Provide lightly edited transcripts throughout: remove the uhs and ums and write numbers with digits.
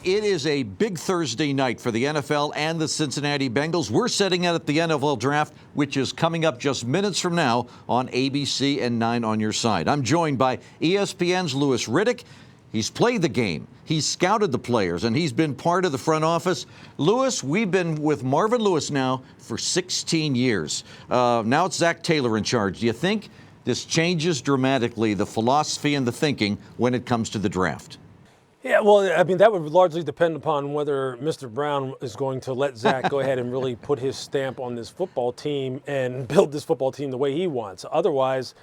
It is a big Thursday night for the NFL and the Cincinnati Bengals. We're setting out at the NFL Draft, which is coming up just minutes from now on ABC and 9 on your side. I'm joined by ESPN's Riddick. He's played the game, he's scouted the players, and he's been part of the front office. Lewis, we've been with Marvin Lewis now for 16 years. Now it's Zach Taylor in charge. Do you think this changes dramatically the philosophy and the thinking when it comes to the draft? Yeah, well, I mean, that would largely depend upon whether Mr. Brown is going to let Zach go ahead and really put his stamp on this football team and build this football team the way he wants. Otherwise,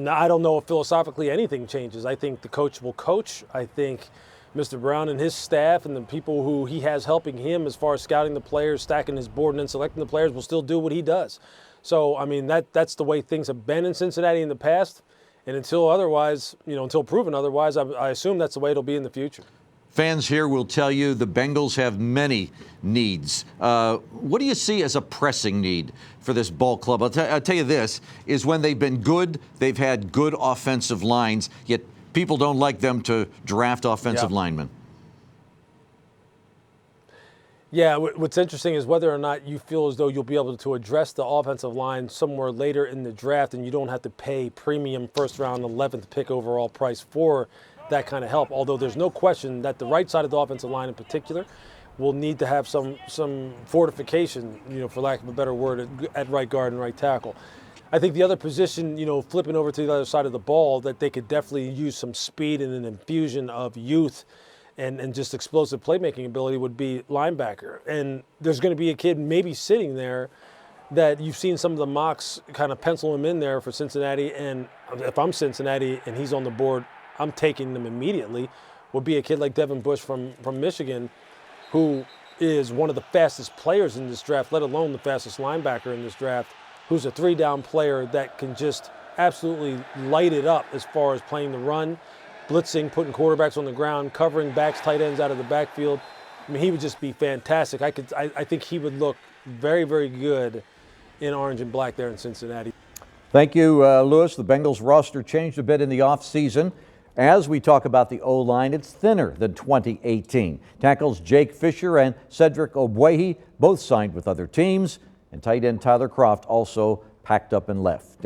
I don't know if philosophically anything changes. I think the coach will coach. I think Mr. Brown and his staff and the people who he has helping him as far as scouting the players, stacking his board, and then selecting the players will still do what he does. So, I mean, that's the way things have been in Cincinnati in the past. And until otherwise, until proven otherwise, I assume that's the way it'll be in the future. Fans here will tell you the Bengals have many needs. What do you see as a pressing need for this ball club? I'll tell you this, is when they've been good, they've had good offensive lines, yet people don't like them to draft offensive linemen. Yeah, what's interesting is whether or not you feel as though you'll be able to address the offensive line somewhere later in the draft and you don't have to pay premium first-round 11th pick overall price for that kind of help. Although there's no question that the right side of the offensive line in particular will need to have some fortification, for lack of a better word, at right guard and right tackle. I think the other position, flipping over to the other side of the ball, that they could definitely use some speed and an infusion of youth and just explosive playmaking ability would be linebacker. And there's going to be a kid maybe sitting there that you've seen some of the mocks kind of pencil him in there for Cincinnati. And if I'm Cincinnati and he's on the board, I'm taking them immediately, would be a kid like Devin Bush from Michigan, who is one of the fastest players in this draft, let alone the fastest linebacker in this draft, who's a three-down player that can just absolutely light it up as far as playing the run, blitzing, putting quarterbacks on the ground, covering backs, tight ends out of the backfield. I mean, he would just be fantastic. I think he would look very, very good in orange and black there in Cincinnati. Thank you, Lewis. The Bengals roster changed a bit in the offseason. As we talk about the O-line, it's thinner than 2018. Tackles Jake Fisher and Cedric Ogbuehi both signed with other teams, and tight end Tyler Kroft also packed up and left.